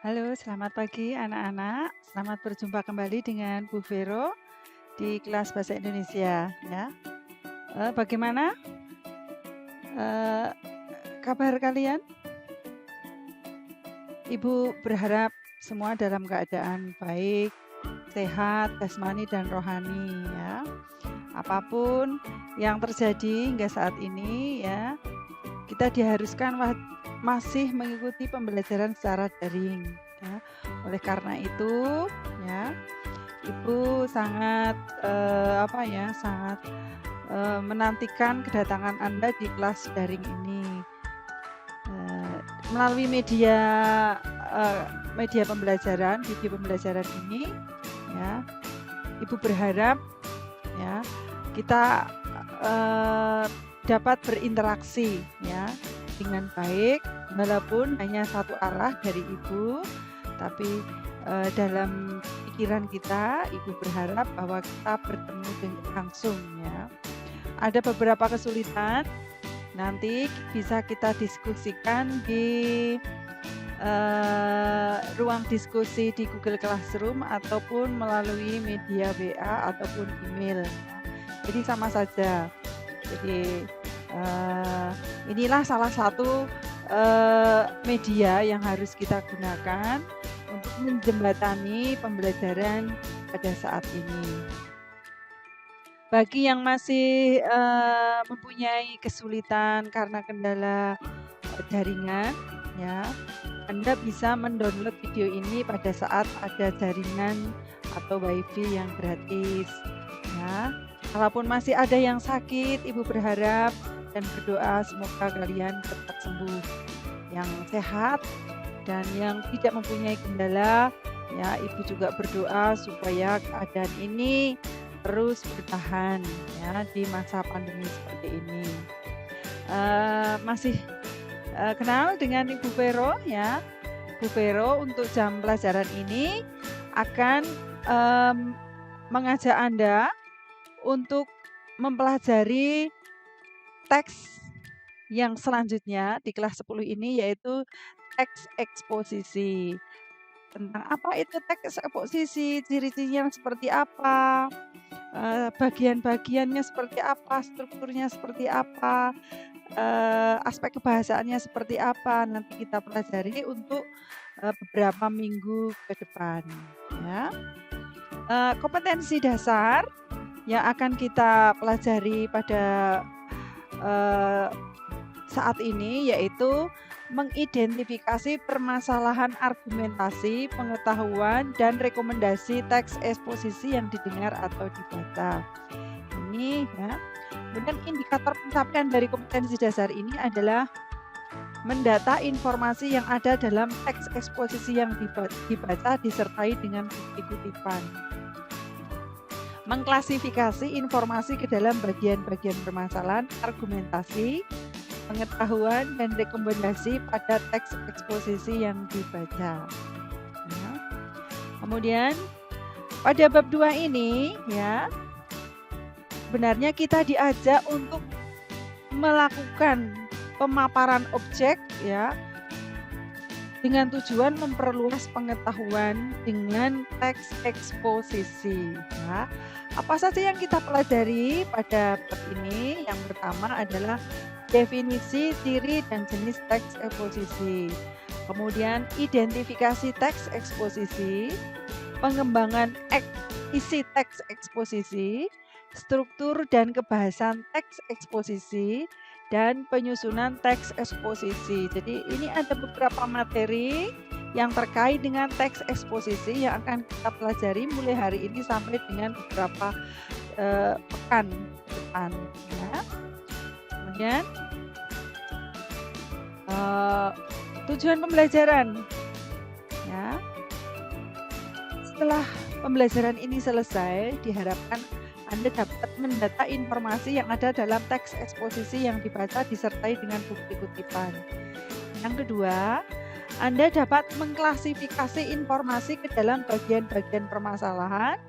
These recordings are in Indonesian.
Halo, selamat pagi anak-anak. Selamat berjumpa kembali dengan Bu Vero di kelas Bahasa Indonesia ya. Bagaimana eee, kabar kalian? Ibu berharap semua dalam keadaan baik, sehat, jasmani dan rohani ya. Apapun yang terjadi hingga saat ini ya, kita diharuskan masih mengikuti pembelajaran secara daring ya. Oleh karena itu ya, Ibu sangat, menantikan kedatangan Anda di kelas daring ini. Eee, Melalui eee, media pembelajaran, video pembelajaran ini ya, Ibu berharap ya, kita, eee, dapat berinteraksi ya, dengan baik, walaupun hanya satu arah dari Ibu, tapi, dalam pikiran kita, Ibu berharap bahwa kita bertemu langsung ya. Ada beberapa kesulitan, nanti bisa kita diskusikan di, ruang diskusi di Google Classroom ataupun melalui media WA ataupun email ya. Jadi sama saja. Jadi, inilah salah satu, media yang harus kita gunakan untuk menjembatani pembelajaran pada saat ini. Bagi yang masih, mempunyai kesulitan karena kendala, jaringan ya, Anda bisa mendownload video ini pada saat ada jaringan atau WiFi yang gratis ya. Kalaupun masih ada yang sakit, Ibu berharap dan berdoa semoga kalian cepat sembuh, yang sehat dan yang tidak mempunyai kendala ya, Ibu juga berdoa supaya keadaan ini terus bertahan ya di masa pandemi seperti ini. Masih, kenal dengan Ibu Vero ya. Bu Vero untuk jam pelajaran ini akan, mengajak Anda untuk mempelajari teks yang selanjutnya di kelas 10 ini, yaitu teks eksposisi. Tentang apa itu teks eksposisi, ciri-cirinya seperti apa, bagian-bagiannya seperti apa, strukturnya seperti apa, aspek kebahasaannya seperti apa, nanti kita pelajari untuk, beberapa minggu ke depan ya. Kompetensi dasar yang akan kita pelajari pada, eee, saat ini yaitu mengidentifikasi permasalahan argumentasi, pengetahuan, dan rekomendasi teks eksposisi yang didengar atau dibaca. Ini ya. Kemudian indikator pencapaian dari kompetensi dasar ini adalah mendata informasi yang ada dalam teks eksposisi yang dibaca disertai dengan bukti kutipan. Mengklasifikasi informasi ke dalam bagian-bagian permasalahan, argumentasi, pengetahuan, dan rekomendasi pada teks eksposisi yang dibaca. Ya. Kemudian pada bab 2 ini ya, sebenarnya kita diajak untuk melakukan pemaparan objek ya, dengan tujuan memperluas pengetahuan dengan teks eksposisi ya. Apa saja yang kita pelajari pada bab ini? Yang pertama adalah definisi, ciri, dan jenis teks eksposisi. Kemudian identifikasi teks eksposisi, pengembangan isi teks eksposisi, struktur dan kebahasan teks eksposisi, dan penyusunan teks eksposisi. Jadi ini ada beberapa materi yang terkait dengan teks eksposisi yang akan kita pelajari mulai hari ini sampai dengan beberapa pekan depan ya. Kemudian tujuan pembelajaran ya. Setelah pembelajaran ini selesai, diharapkan Anda dapat mendata informasi yang ada dalam teks eksposisi yang dibaca disertai dengan bukti kutipan. Yang kedua, Anda dapat mengklasifikasi informasi ke dalam bagian-bagian permasalahan,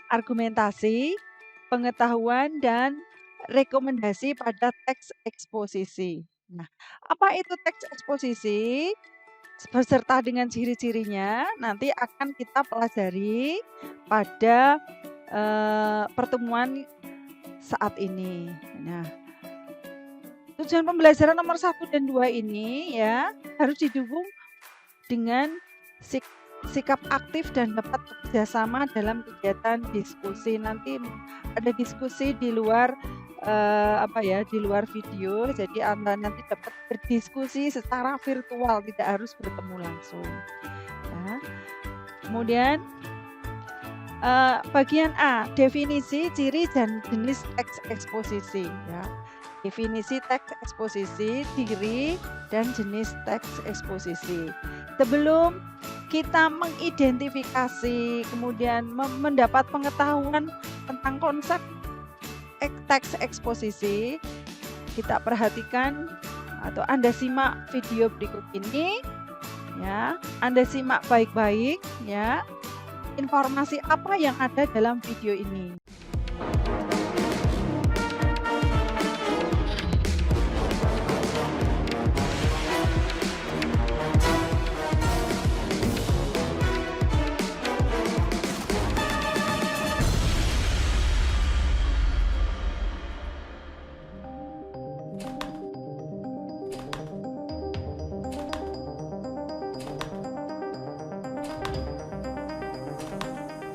argumentasi, pengetahuan, dan rekomendasi pada teks eksposisi. Nah, apa itu teks eksposisi? beserta dengan ciri-cirinya nanti akan kita pelajari pada pertemuan saat ini. Nah, tujuan pembelajaran nomor 1 dan 2 ini ya harus didukung dengan sikap aktif dan dapat bekerjasama dalam kegiatan diskusi. Nanti ada diskusi di luar di luar video. Jadi Anda nanti dapat berdiskusi secara virtual, tidak harus bertemu langsung. Ya. Kemudian bagian A, definisi, ciri dan jenis teks eksposisi. Ya. Definisi teks eksposisi, ciri dan jenis teks eksposisi. Sebelum kita mengidentifikasi, kemudian mendapat pengetahuan tentang konsep teks eksposisi, kita perhatikan atau Anda simak video berikut ini ya. Anda simak baik-baik ya. Informasi apa yang ada dalam video ini.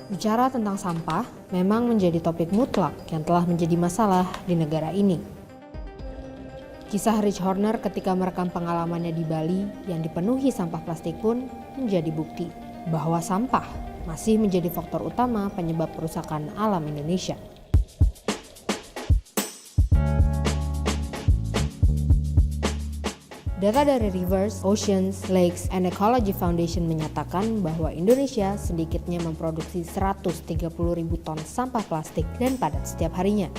Bicara tentang sampah memang menjadi topik mutlak yang telah menjadi masalah di negara ini. Kisah Rich Horner ketika merekam pengalamannya di Bali yang dipenuhi sampah plastik pun menjadi bukti bahwa sampah masih menjadi faktor utama penyebab kerusakan alam Indonesia. Data dari Rivers, Oceans, Lakes, and Ecology Foundation menyatakan bahwa Indonesia sedikitnya memproduksi 130.000 ton sampah plastik dan padat setiap harinya.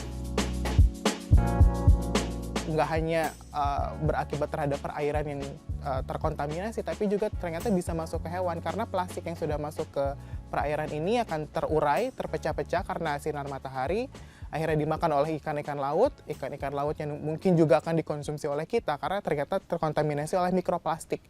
Nggak hanya berakibat terhadap perairan yang terkontaminasi, tapi juga ternyata bisa masuk ke hewan karena plastik yang sudah masuk ke perairan ini akan terurai, terpecah-pecah karena sinar matahari, akhirnya dimakan oleh ikan-ikan laut yang mungkin juga akan dikonsumsi oleh kita karena ternyata terkontaminasi oleh mikroplastik.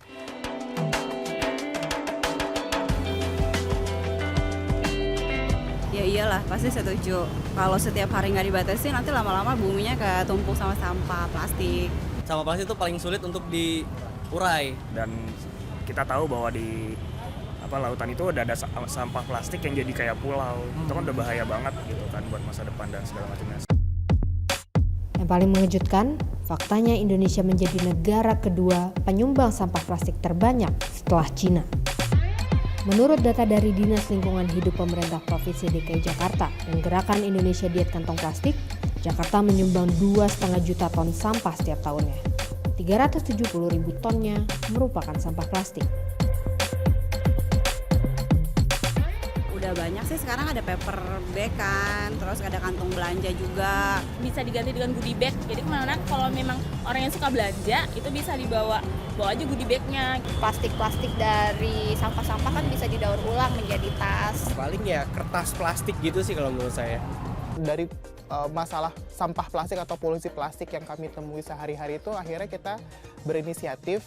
Ya iyalah, pasti setuju. Kalau setiap hari nggak dibatasi, nanti lama-lama buminya kayak tumpuk sama sampah plastik. Sampah plastik itu paling sulit untuk diurai. Dan kita tahu bahwa di lautan itu ada sampah plastik yang jadi kayak pulau. Itu kan udah bahaya banget gitu kan buat masa depan dan segala macamnya. Yang paling mengejutkan, faktanya Indonesia menjadi negara kedua penyumbang sampah plastik terbanyak setelah Cina. Menurut data dari Dinas Lingkungan Hidup Pemerintah Provinsi DKI Jakarta dan Gerakan Indonesia Diet Kantong Plastik, Jakarta menyumbang 2,5 juta ton sampah setiap tahunnya. 370.000 tonnya merupakan sampah plastik. Udah banyak sih sekarang ada paper bag kan, terus ada kantong belanja juga. Bisa diganti dengan goodie bag, jadi kemana kalau memang orang yang suka belanja itu bisa bawa aja goodie bagnya. Plastik-plastik dari sampah-sampah kan bisa didaur ulang menjadi tas. Paling ya kertas plastik gitu sih kalau menurut saya. Dari masalah sampah plastik atau polusi plastik yang kami temui sehari-hari itu akhirnya kita berinisiatif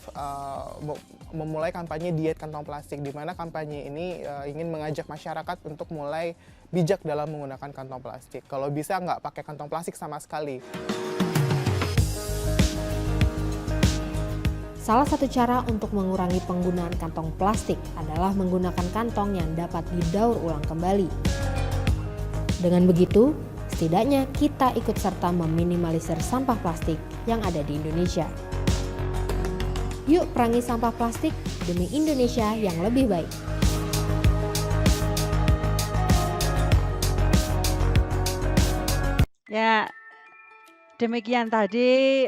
memulai kampanye diet kantong plastik, di mana kampanye ini ingin mengajak masyarakat untuk mulai bijak dalam menggunakan kantong plastik. Kalau bisa nggak pakai kantong plastik sama sekali. Salah satu cara untuk mengurangi penggunaan kantong plastik adalah menggunakan kantong yang dapat didaur ulang kembali. Dengan begitu, setidaknya kita ikut serta meminimalisir sampah plastik yang ada di Indonesia. Yuk perangi sampah plastik demi Indonesia yang lebih baik. Ya, demikian tadi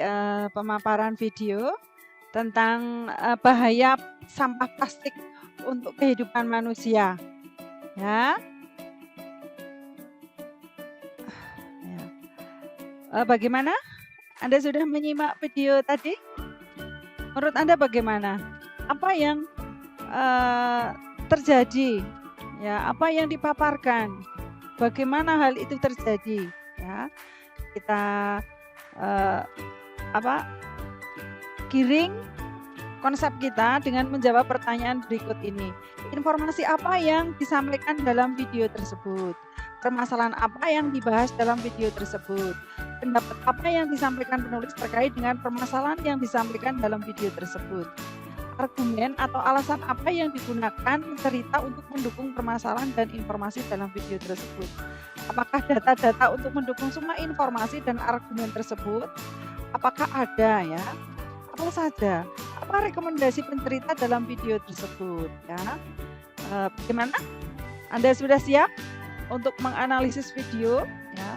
pemaparan video tentang bahaya sampah plastik untuk kehidupan manusia. Ya. Bagaimana? Anda sudah menyimak video tadi? Menurut Anda bagaimana? Apa yang terjadi? Ya, apa yang dipaparkan? Bagaimana hal itu terjadi? Ya, kita giring konsep kita dengan menjawab pertanyaan berikut ini. Informasi apa yang disampaikan dalam video tersebut? Permasalahan apa yang dibahas dalam video tersebut? Pendapat apa yang disampaikan penulis terkait dengan permasalahan yang disampaikan dalam video tersebut? Argumen atau alasan apa yang digunakan cerita untuk mendukung permasalahan dan informasi dalam video tersebut? Apakah data-data untuk mendukung semua informasi dan argumen tersebut? Apakah ada ya? Apa saja? Apa rekomendasi pencerita dalam video tersebut ya? Bagaimana? Anda sudah siap untuk menganalisis video ya?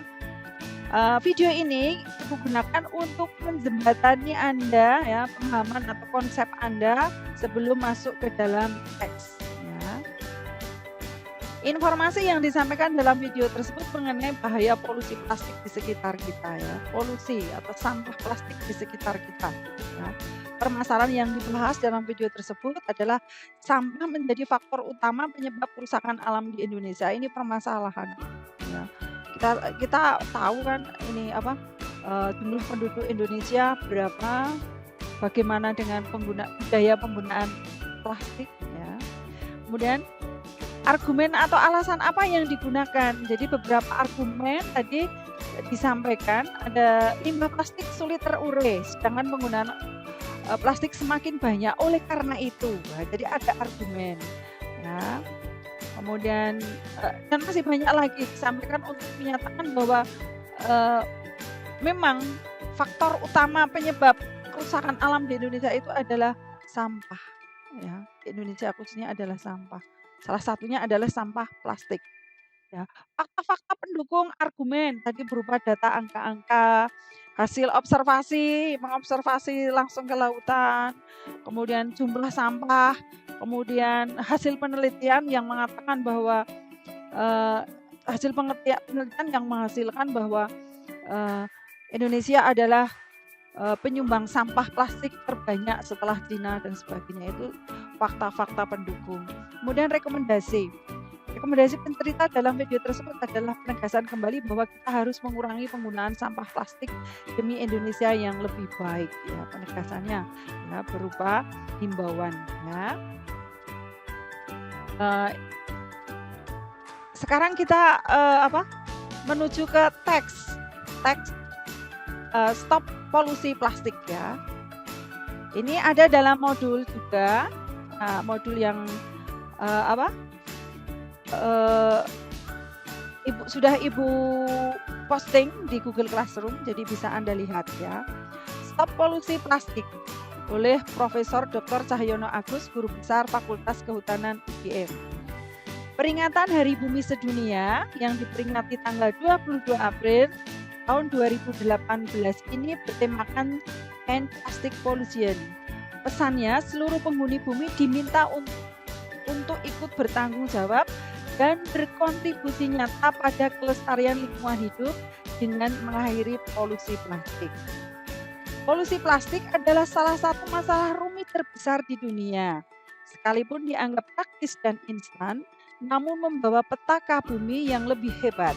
Video ini digunakan untuk menjembatani Anda ya, pemahaman atau konsep Anda sebelum masuk ke dalam teks ya. Informasi yang disampaikan dalam video tersebut mengenai bahaya polusi plastik di sekitar kita ya, polusi atau sampah plastik di sekitar kita ya. Permasalahan yang dibahas dalam video tersebut adalah sampah menjadi faktor utama penyebab kerusakan alam di Indonesia. Ini permasalahan ya. Kita tahu kan ini apa, jumlah penduduk Indonesia berapa, bagaimana dengan budaya penggunaan plastik ya. Kemudian argumen atau alasan apa yang digunakan. Jadi beberapa argumen tadi disampaikan, ada limbah plastik sulit terurai sedangkan penggunaan plastik semakin banyak oleh karena itu. Nah, jadi ada argumen ya. Kemudian dan masih banyak lagi disampaikan untuk menyatakan bahwa memang faktor utama penyebab kerusakan alam di Indonesia itu adalah sampah ya. Di Indonesia khususnya adalah sampah. Salah satunya adalah sampah plastik ya. Fakta-fakta pendukung argumen tadi berupa data angka-angka, hasil observasi, mengobservasi langsung ke lautan, kemudian jumlah sampah, kemudian hasil penelitian yang mengatakan bahwa hasil penelitian yang menghasilkan bahwa Indonesia adalah penyumbang sampah plastik terbanyak setelah Cina dan sebagainya. Itu fakta-fakta pendukung. Kemudian rekomendasi pencerita dalam video tersebut adalah penegasan kembali bahwa kita harus mengurangi penggunaan sampah plastik demi Indonesia yang lebih baik ya. Penegasannya ya berupa himbauan ya. Sekarang kita menuju ke teks stop polusi plastik ya. Ini ada dalam modul juga, modul yang Ibu posting di Google Classroom, jadi bisa Anda lihat ya. Stop polusi plastik oleh Profesor Dr. Cahyono Agus, Guru Besar Fakultas Kehutanan UGM. Peringatan Hari Bumi Sedunia yang diperingati tanggal 22 April tahun 2018 ini bertemakan End Plastic Pollution. Pesannya, seluruh penghuni bumi diminta untuk ikut bertanggung jawab dan berkontribusi nyata pada kelestarian lingkungan hidup dengan mengakhiri polusi plastik. Polusi plastik adalah salah satu masalah rumit terbesar di dunia. Sekalipun dianggap praktis dan instan, namun membawa petaka bumi yang lebih hebat.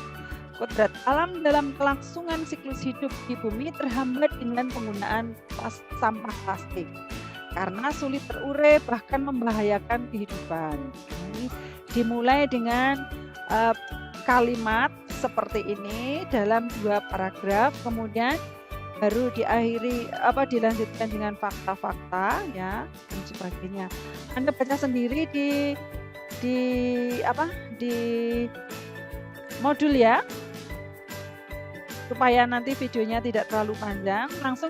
Kodrat alam dalam kelangsungan siklus hidup di bumi terhambat dengan penggunaan sampah plastik karena sulit terurai bahkan membahayakan kehidupan. Ini dimulai dengan kalimat seperti ini dalam 2 paragraf, kemudian baru dilanjutkan dengan fakta-fakta ya dan sebagainya. Anda baca sendiri di modul ya, supaya nanti videonya tidak terlalu panjang. Langsung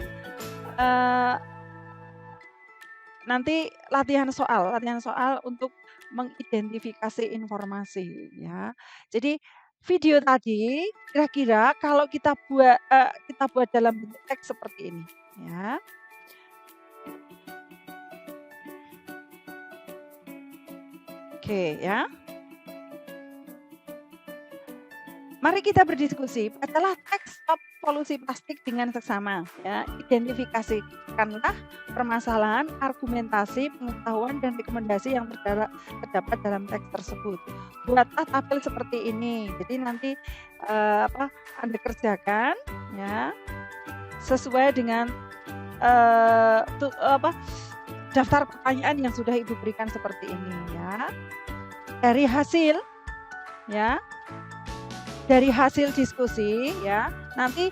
nanti latihan soal untuk mengidentifikasi informasi ya. Jadi video tadi kira-kira kalau kita buat dalam bentuk teks seperti ini ya. Oke ya. Mari kita berdiskusi. Bacalah teks stop polusi plastik dengan seksama ya. Identifikasikanlah permasalahan, argumentasi, pengetahuan dan rekomendasi yang terdapat dalam teks tersebut. Buatlah tabel seperti ini. Jadi nanti Anda kerjakan ya sesuai dengan daftar pertanyaan yang sudah Ibu berikan seperti ini ya. Dari hasil ya, dari hasil diskusi ya, nanti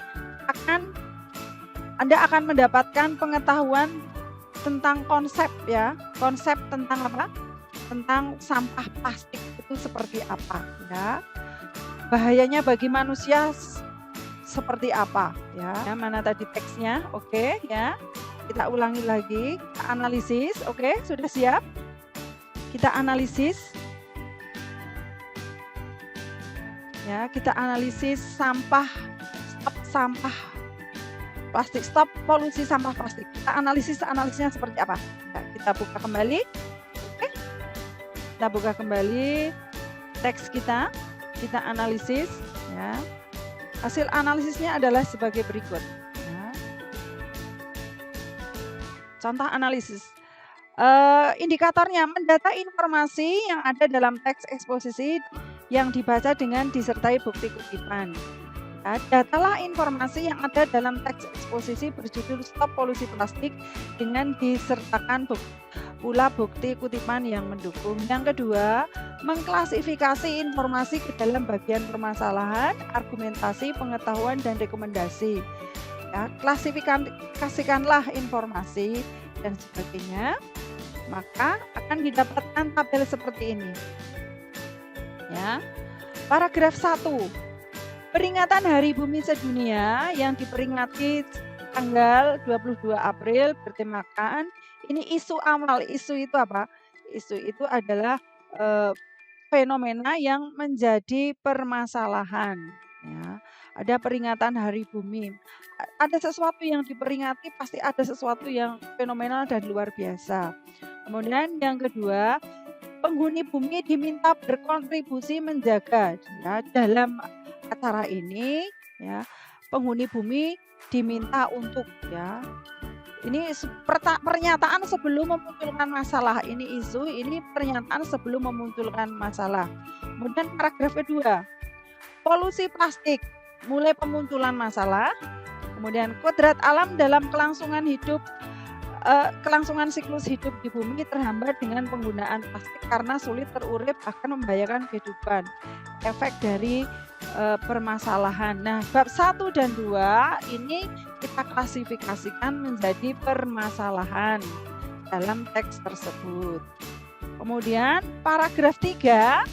Anda akan mendapatkan pengetahuan tentang konsep ya, konsep tentang apa? Tentang sampah plastik itu seperti apa ya. Bahayanya bagi manusia seperti apa ya. Mana tadi teksnya? Oke ya. Kita ulangi lagi, kita analisis. Oke, sudah siap? Kita analisis. Ya, kita analisis stop sampah plastik, stop polusi sampah plastik. Kita analisisnya seperti apa? Nah, kita buka kembali. Oke. Kita buka kembali teks kita analisis ya. Hasil analisisnya adalah sebagai berikut ya. Contoh analisis. Indikatornya mendata informasi yang ada dalam teks eksposisi yang dibaca dengan disertai bukti kutipan. Ya, datalah informasi yang ada dalam teks eksposisi berjudul Stop Polusi Plastik dengan disertakan pula bukti kutipan yang mendukung. Yang kedua, mengklasifikasi informasi ke dalam bagian permasalahan, argumentasi, pengetahuan, dan rekomendasi. Ya, klasifikasikanlah informasi dan sebagainya, maka akan didapatkan tabel seperti ini. Ya. Paragraf 1. Peringatan Hari Bumi Sedunia yang diperingati tanggal 22 April bertemakan ini isu amal. Isu itu apa? Isu itu adalah fenomena yang menjadi permasalahan. Ya. Ada peringatan Hari Bumi. Ada sesuatu yang diperingati, pasti ada sesuatu yang fenomenal dan luar biasa. Kemudian yang kedua, penghuni bumi diminta berkontribusi menjaga ya, dalam acara ini ya, penghuni bumi diminta untuk ya. Ini pernyataan sebelum memunculkan masalah, ini isu, ini pernyataan sebelum memunculkan masalah. Kemudian paragraf kedua, polusi plastik mulai pemunculan masalah. Kemudian kodrat alam dalam kelangsungan siklus hidup di bumi terhambat dengan penggunaan plastik karena sulit terurai bahkan membahayakan kehidupan. Efek dari permasalahan. Nah, bab 1 dan 2 ini kita klasifikasikan menjadi permasalahan dalam teks tersebut. Kemudian paragraf 3,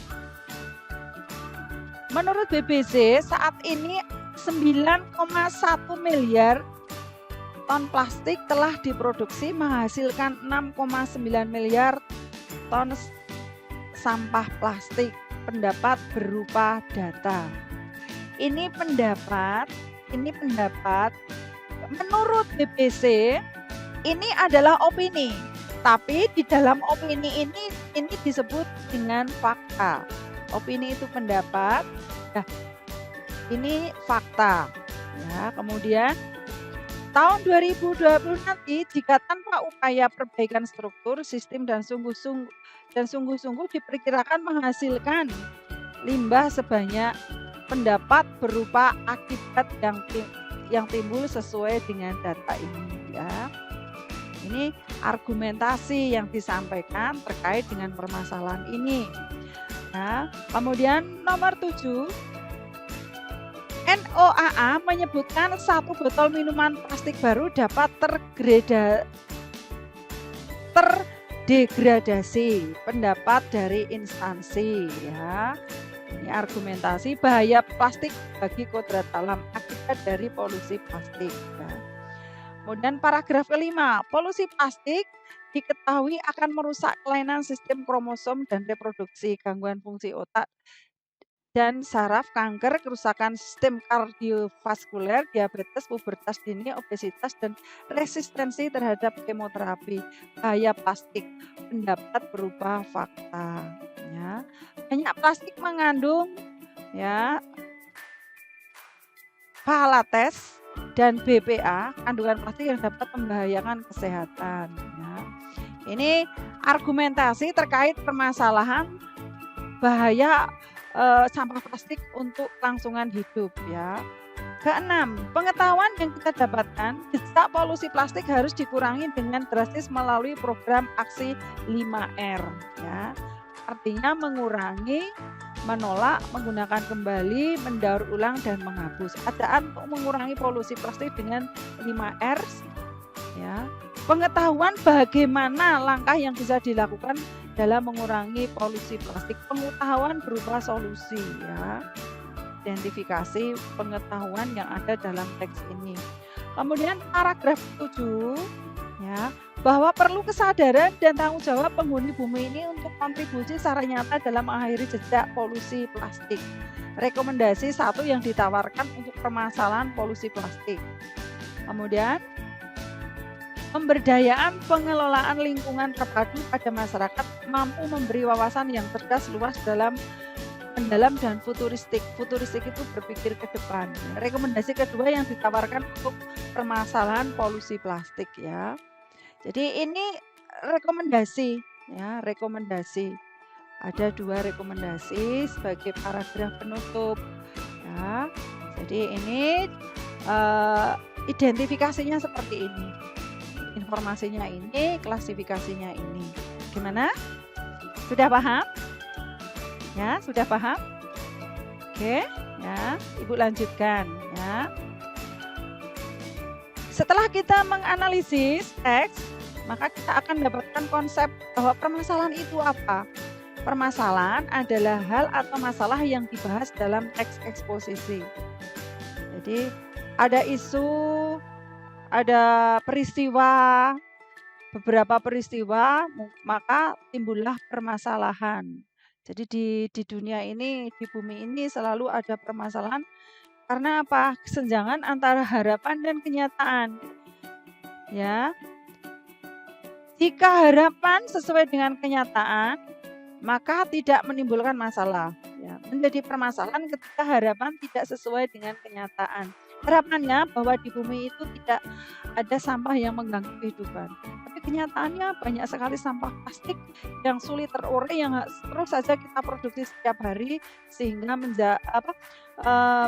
menurut BBC saat ini 9,1 miliar ton plastik telah diproduksi menghasilkan 6,9 miliar ton sampah plastik. Pendapat berupa data. Ini pendapat menurut BBC ini adalah opini. Tapi di dalam opini ini disebut dengan fakta. Opini itu pendapat. Nah, ini fakta. Ya, kemudian tahun 2020 nanti jika tanpa upaya perbaikan struktur, sistem dan sungguh-sungguh diperkirakan menghasilkan limbah sebanyak pendapat berupa akibat yang timbul sesuai dengan data ini ya. Ini argumentasi yang disampaikan terkait dengan permasalahan ini. Nah, kemudian nomor 7, NOAA menyebutkan 1 botol minuman plastik baru dapat terdegradasi. Pendapat dari instansi ya. Ini argumentasi bahaya plastik bagi kodrat alam akibat dari polusi plastik. Ya. Kemudian paragraf kelima, polusi plastik diketahui akan merusak kelainan sistem kromosom dan reproduksi, gangguan fungsi otak dan saraf, kanker, kerusakan sistem kardiovaskuler, diabetes, pubertas dini, obesitas, dan resistensi terhadap kemoterapi. Bahaya plastik, pendapat berupa fakta. Ya. Banyak plastik mengandung ya phthalates dan BPA, kandungan plastik yang dapat membahayakan kesehatan. Ya. Ini argumentasi terkait permasalahan bahaya sampah plastik untuk kelangsungan hidup ya. Keenam, pengetahuan yang kita dapatkan jejak polusi plastik harus dikurangi dengan drastis melalui program aksi 5R ya. Artinya mengurangi, menolak, menggunakan kembali, mendaur ulang dan menghapus. Adaan untuk mengurangi polusi plastik dengan 5R ya. Pengetahuan bagaimana langkah yang bisa dilakukan dalam mengurangi polusi plastik. Pengetahuan berupa solusi ya. Identifikasi pengetahuan yang ada dalam teks ini. Kemudian paragraf 7 ya, bahwa perlu kesadaran dan tanggung jawab penghuni bumi ini untuk kontribusi secara nyata dalam mengakhiri jejak polusi plastik. Rekomendasi 1 yang ditawarkan untuk permasalahan polusi plastik. Kemudian pemberdayaan pengelolaan lingkungan terpadu pada masyarakat mampu memberi wawasan yang cerdas, luas, mendalam dan futuristik. Futuristik itu berpikir ke depan. Rekomendasi kedua yang ditawarkan untuk permasalahan polusi plastik ya. Jadi ini rekomendasi ya, rekomendasi. Ada 2 rekomendasi sebagai paragraf penutup ya. Jadi ini identifikasinya seperti ini. Informasinya ini, klasifikasinya ini. Gimana? Sudah paham? Ya, sudah paham? Oke, ya, Ibu lanjutkan ya. Setelah kita menganalisis teks, maka kita akan mendapatkan konsep bahwa permasalahan itu apa. Permasalahan adalah hal atau masalah yang dibahas dalam teks eksposisi. Jadi, ada isu, ada peristiwa, beberapa peristiwa, maka timbullah permasalahan. Jadi di dunia ini, di bumi ini selalu ada permasalahan karena apa? Kesenjangan antara harapan dan kenyataan. Ya. Jika harapan sesuai dengan kenyataan, maka tidak menimbulkan masalah. Ya. Menjadi permasalahan ketika harapan tidak sesuai dengan kenyataan. Harapannya bahwa di bumi itu tidak ada sampah yang mengganggu kehidupan. Tapi kenyataannya banyak sekali sampah plastik yang sulit terurai yang terus saja kita produksi setiap hari sehingga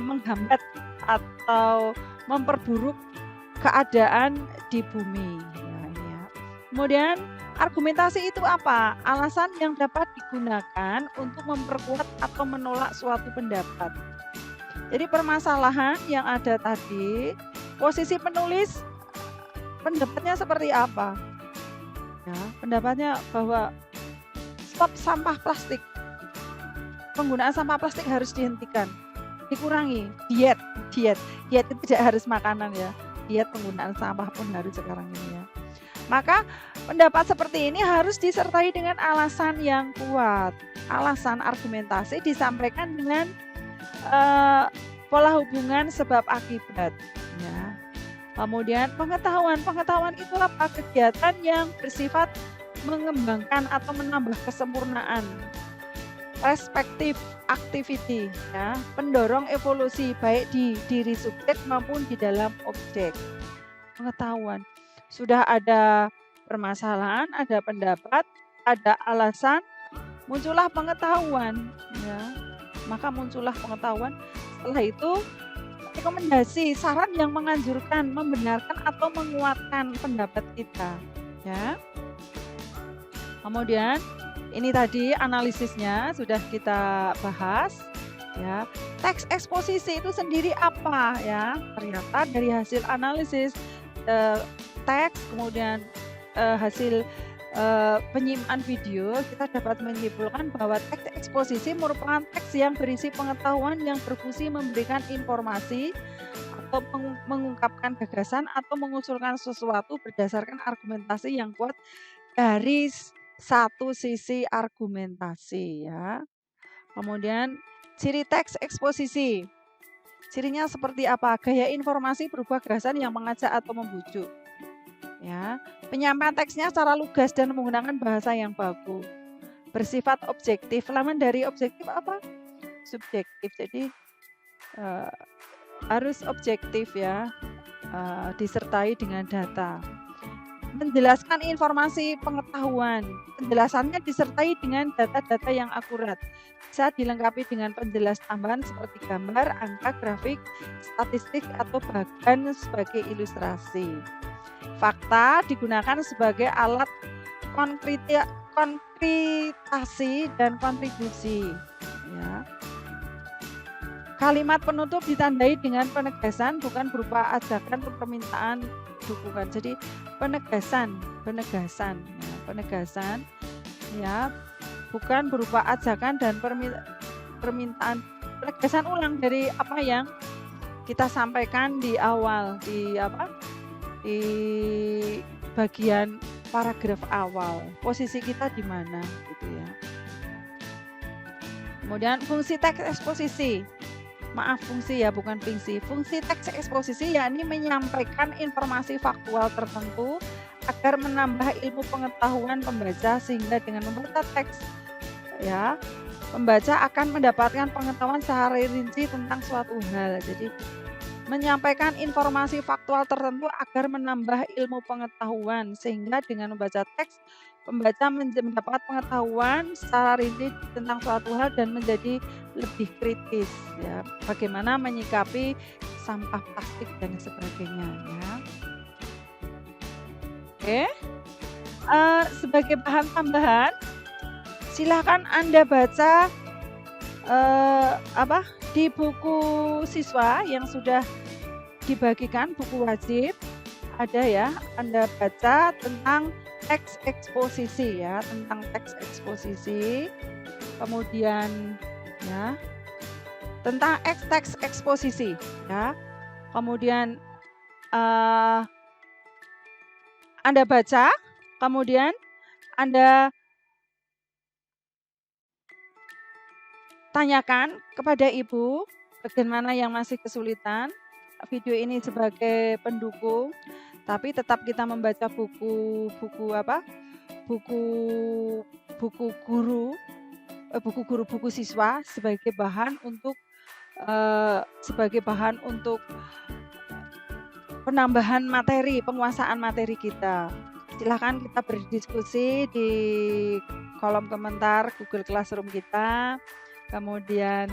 menghambat atau memperburuk keadaan di bumi. Ya, ini ya. Kemudian argumentasi itu apa? Alasan yang dapat digunakan untuk memperkuat atau menolak suatu pendapat. Jadi permasalahan yang ada tadi, posisi penulis pendapatnya seperti apa? Ya, pendapatnya bahwa stop sampah plastik. Penggunaan sampah plastik harus dihentikan, dikurangi. Diet itu tidak harus makanan ya. Diet penggunaan sampah pun harus sekarang ini ya. Maka pendapat seperti ini harus disertai dengan alasan yang kuat. Alasan argumentasi disampaikan dengan pola hubungan sebab akibat ya. Kemudian pengetahuan itu apa? Kegiatan yang bersifat mengembangkan atau menambah kesempurnaan, perspektif activity ya, pendorong evolusi baik di diri subjek maupun di dalam objek. Pengetahuan, sudah ada permasalahan, ada pendapat, ada alasan, muncullah pengetahuan ya. Maka muncullah pengetahuan. Setelah itu rekomendasi, saran yang menganjurkan, membenarkan atau menguatkan pendapat kita ya. Kemudian ini tadi analisisnya sudah kita bahas ya. Teks eksposisi itu sendiri apa ya? Ternyata dari hasil analisis teks kemudian hasil penyimpanan video, kita dapat menyimpulkan bahwa teks eksposisi merupakan teks yang berisi pengetahuan yang berfungsi memberikan informasi atau mengungkapkan gagasan atau mengusulkan sesuatu berdasarkan argumentasi yang kuat dari satu sisi argumentasi ya. Kemudian ciri teks eksposisi. Cirinya seperti apa? Gaya informasi berupa gagasan yang mengajak atau membujuk. Ya, penyampaian teksnya secara lugas dan menggunakan bahasa yang baku. Bersifat objektif. Lawan dari objektif apa? Subjektif. Jadi harus objektif ya, disertai dengan data. menjelaskan informasi pengetahuan. Penjelasannya disertai dengan data-data yang akurat. Bisa dilengkapi dengan penjelas tambahan seperti gambar, angka, grafik, statistik, atau bahkan sebagai ilustrasi. Fakta digunakan sebagai alat konkretasi dan kontribusi. Ya. Kalimat penutup ditandai dengan penegasan, bukan berupa ajakan atau permintaan dukungan. Jadi penegasan, ya, bukan berupa ajakan dan permintaan. Penegasan ulang dari apa yang kita sampaikan di awal, di bagian paragraf awal. Posisi kita di mana, gitu ya. Kemudian fungsi teks eksposisi. Fungsi ya, bukan fungsi. Fungsi teks eksposisi yakni menyampaikan informasi faktual tertentu agar menambah ilmu pengetahuan pembaca, sehingga dengan membaca teks, ya, pembaca akan mendapatkan pengetahuan secara rinci tentang suatu hal. Jadi menyampaikan informasi faktual tertentu agar menambah ilmu pengetahuan, sehingga dengan membaca teks pembaca mendapat pengetahuan secara rinci tentang suatu hal dan menjadi lebih kritis, ya, bagaimana menyikapi sampah plastik dan sebagainya, ya. Oke, sebagai bahan tambahan silahkan Anda baca di buku siswa yang sudah dibagikan, buku wajib ada ya, Anda baca tentang teks eksposisi, ya, tentang teks eksposisi. Kemudian ya, tentang teks eksposisi, ya. Kemudian Anda baca, kemudian Anda tanyakan kepada Ibu bagian mana yang masih kesulitan. Video ini sebagai pendukung, tapi tetap kita membaca buku siswa sebagai bahan untuk penambahan materi, penguasaan materi kita. Silahkan kita berdiskusi di kolom komentar Google Classroom kita. Kemudian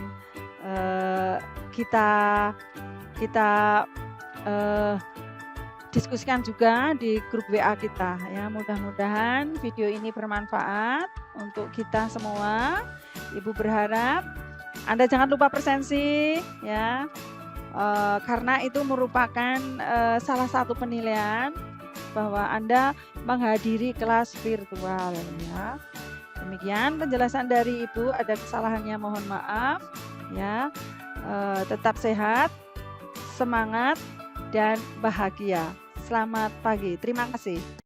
kita diskusikan juga di grup WA kita, ya. Mudah-mudahan video ini bermanfaat untuk kita semua. Ibu berharap Anda jangan lupa presensi, ya, karena itu merupakan salah satu penilaian bahwa Anda menghadiri kelas virtual, ya. Demikian penjelasan dari Ibu, ada kesalahannya mohon maaf, ya. Tetap sehat, semangat, dan bahagia. Selamat pagi. Terima kasih.